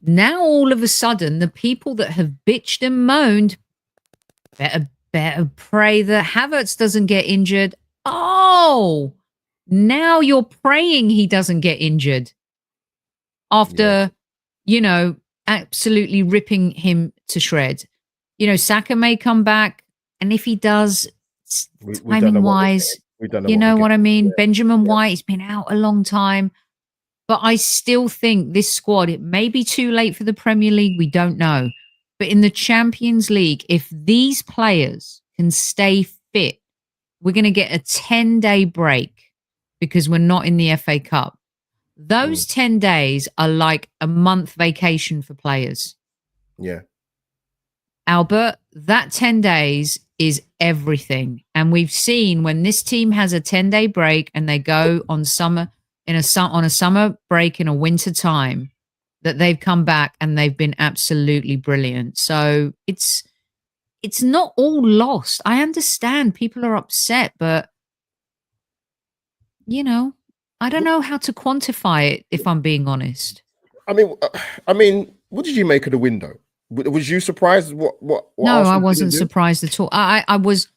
Now, all of a sudden, the people that have bitched and moaned better pray that Havertz doesn't get injured. Oh, now you're praying he doesn't get injured after, you know, absolutely ripping him to shreds. You know, Saka may come back, and if he does, timing-wise, you know what I mean? Yeah. Benjamin White, he's been out a long time. But I still think this squad, it may be too late for the Premier League. We don't know. But in the Champions League, if these players can stay fit, we're going to get a 10-day break because we're not in the FA Cup. Those 10 days are like a month vacation for players. Yeah. Albert, that 10 days is everything. And we've seen when this team has a 10-day break and they go on on a summer break in a winter time, that they've come back and they've been absolutely brilliant. So it's not all lost. I understand people are upset, but you know, I don't know how to quantify it, if I'm being honest. I mean, what did you make of the window? Was you surprised? What no, Arsenal I wasn't surprised at all. I was,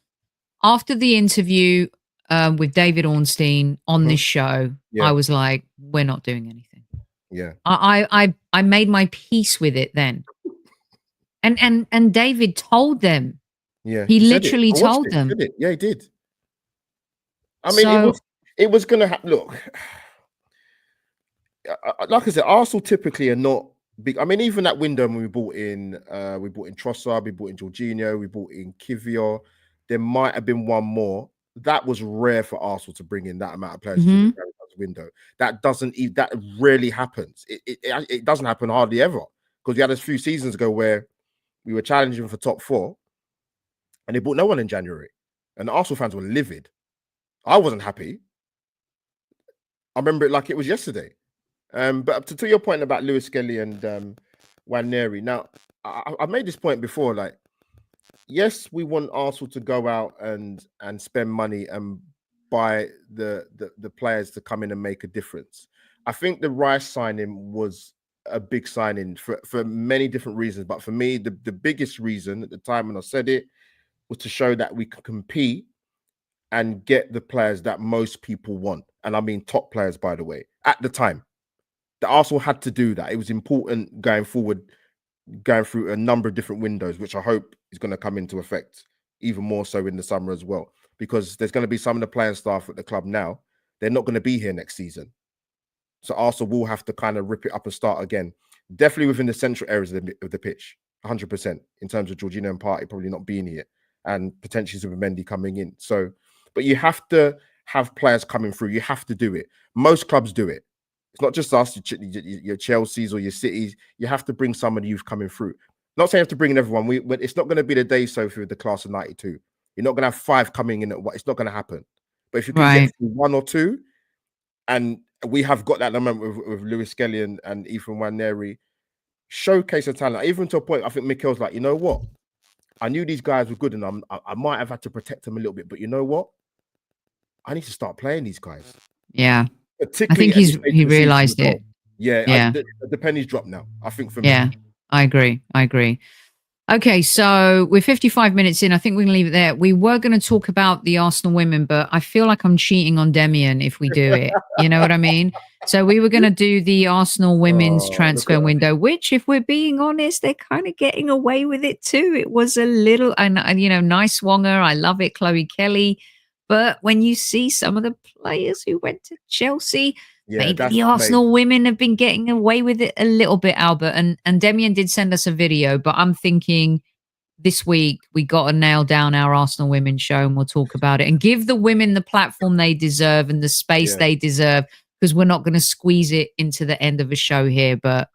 after the interview with David Ornstein on this show, I was like, we're not doing anything. Yeah. I made my peace with it then. And David told them. Yeah. He literally told them. Yeah, he did. I mean, it was going to happen. Look, like I said, Arsenal typically are not big. I mean, even that window when we bought in Trossard, we bought in Jorginho, we bought in Kivior. There might have been one more. That was rare for Arsenal to bring in that amount of players to the window. That rarely happens. It doesn't happen hardly ever, because we had a few seasons ago where we were challenging for top 4 and they bought no one in January, and the Arsenal fans were livid. I wasn't happy. I remember it like it was yesterday. But to your point about Lewis Skelly and Nwaneri, now I made this point before, like, yes, we want Arsenal to go out and spend money and buy the players to come in and make a difference. I think the Rice signing was a big signing for many different reasons. But for me, the biggest reason at the time when I said it was to show that we can compete and get the players that most people want. And I mean top players, by the way, at the time. The Arsenal had to do that. It was important going forward, going through a number of different windows, which I hope is going to come into effect even more so in the summer as well, because there's going to be some of the playing staff at the club now, they're not going to be here next season. So Arsenal will have to kind of rip it up and start again. Definitely within the central areas of the pitch, 100%, in terms of Jorginho and Partey probably not being here and potentially Zubimendi coming in. So, but you have to have players coming through. You have to do it. Most clubs do it. It's not just us, your Chelseas or your Cities. You have to bring some of the youth coming through. Not saying you have to bring in everyone. But it's not going to be the day, Sophie, with the class of 92. You're not going to have 5 coming in. It's not going to happen. But if you can get 1 or 2, and we have got that moment with Lewis Skelly and Ethan Nwaneri, showcase the talent. Even to a point, I think Mikel's like, you know what? I knew these guys were good, and I might have had to protect them a little bit. But you know what? I need to start playing these guys. Yeah. I think he realized it. Yeah. The pennies drop now, I think, for me. Yeah, I agree. Okay, so we're 55 minutes in. I think we're going to leave it there. We were going to talk about the Arsenal women, but I feel like I'm cheating on Demian if we do it. You know what I mean? So we were going to do the Arsenal women's transfer window, which, if we're being honest, they're kind of getting away with it too. It was a little, and nice swanger. I love it, Chloe Kelly. But when you see some of the players who went to Chelsea, maybe the Arsenal women have been getting away with it a little bit, Albert. And Demian did send us a video, but I'm thinking this week we got to nail down our Arsenal women show, and we'll talk about it and give the women the platform they deserve and the space they deserve, because we're not going to squeeze it into the end of a show here. But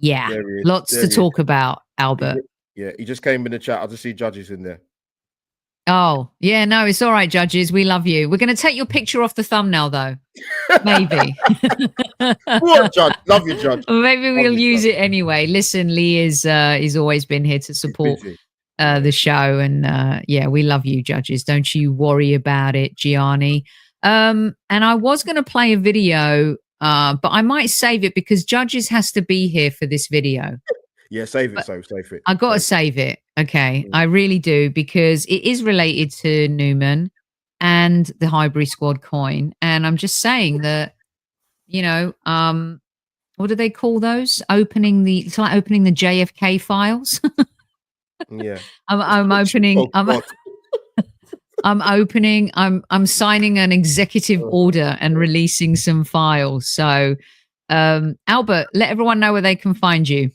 lots to talk about, Albert. He just came in the chat. I just see Judges in there. Oh, yeah, no, it's all right, Judges. We love you. We're going to take your picture off the thumbnail, though. Maybe. What, Judge? Love you, Judge. Maybe we'll use it anyway. Listen, Lee is always been here to support the show. And we love you, Judges. Don't you worry about it, Gianni. And I was going to play a video, but I might save it because Judges has to be here for this video. Yeah, save it. Save it. I got to save it. Okay, I really do, because it is related to Newman and the Highbury Squad coin. And I'm just saying that, what do they call those? It's like opening the JFK files. Yeah. I'm opening. I'm signing an executive order and releasing some files. So, Albert, let everyone know where they can find you.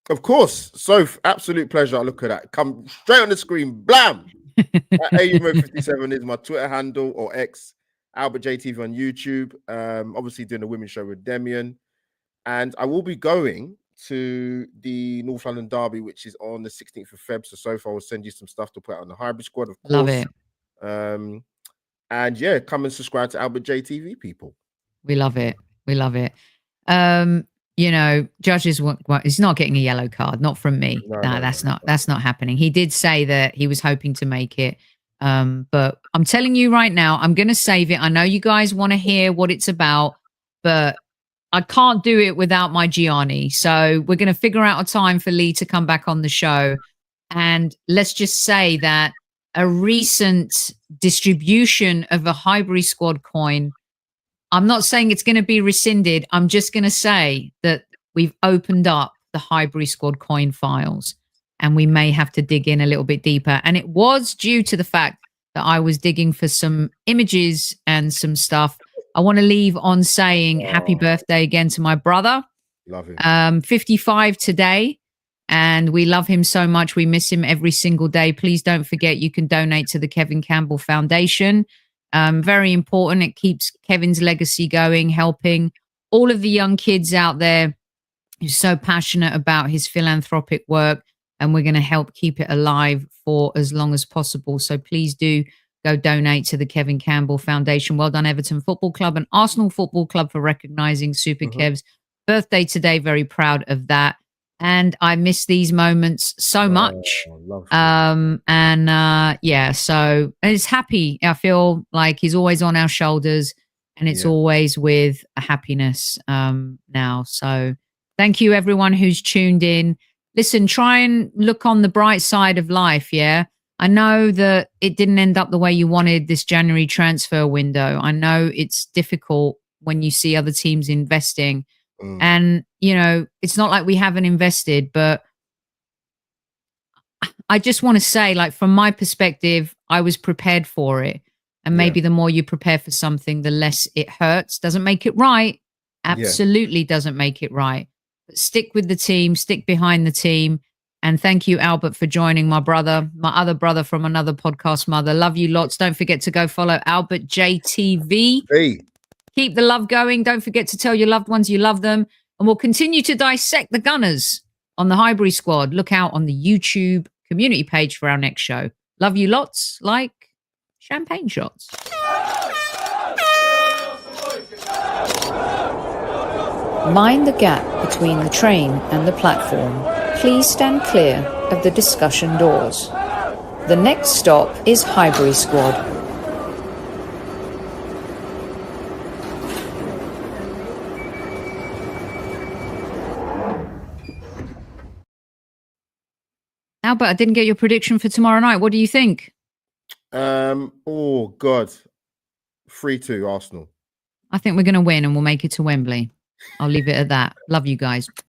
Of course. So, absolute pleasure. Look at that. Come straight on the screen. Blam! AUMO57 is my Twitter handle, or X. Albert JTV on YouTube. Obviously doing the women's show with Demian. And I will be going to the North London Derby, which is on the 16th of Feb. So far, I'll send you some stuff to put out on the Highbury Squad, of course. Love it. And come and subscribe to Albert JTV, people. We love it. Judges, he's not getting a yellow card, not from me. No, that's not happening. He did say that he was hoping to make it. But I'm telling you right now, I'm going to save it. I know you guys want to hear what it's about, but I can't do it without my Gianni. So we're going to figure out a time for Lee to come back on the show. And let's just say that a recent distribution of a Highbury Squad coin, I'm not saying it's going to be rescinded. I'm just going to say that we've opened up the Highbury Squad coin files, and we may have to dig in a little bit deeper. And it was due to the fact that I was digging for some images and some stuff. I want to leave on saying happy birthday again to my brother. Love him. 55 today. And we love him so much. We miss him every single day. Please don't forget you can donate to the Kevin Campbell Foundation. Very important. It keeps Kevin's legacy going, helping all of the young kids out there who's so passionate about his philanthropic work. And we're going to help keep it alive for as long as possible. So please do go donate to the Kevin Campbell Foundation. Well done, Everton Football Club and Arsenal Football Club, for recognizing Super Kev's birthday today. Very proud of that. And I miss these moments so much. So it's happy. I feel like he's always on our shoulders, and it's always with a happiness now. So thank you, everyone who's tuned in. Listen, try and look on the bright side of life. Yeah. I know that it didn't end up the way you wanted this January transfer window. I know it's difficult when you see other teams investing. And, it's not like we haven't invested, but I just want to say, like, from my perspective, I was prepared for it. And maybe the more you prepare for something, the less it hurts. Doesn't make it right. Absolutely doesn't make it right. But stick with the team, stick behind the team. And thank you, Albert, for joining my other brother from another podcast mother. Love you lots. Don't forget to go follow Albert JTV. Hey. Keep the love going. Don't forget to tell your loved ones you love them. And we'll continue to dissect the Gunners on the Highbury Squad. Look out on the YouTube community page for our next show. Love you lots, like champagne shots. Mind the gap between the train and the platform. Please stand clear of the discussion doors. The next stop is Highbury Squad. Albert, I didn't get your prediction for tomorrow night. What do you think? Oh God, 3-2 Arsenal. I think we're going to win and we'll make it to Wembley. I'll leave it at that. Love you guys.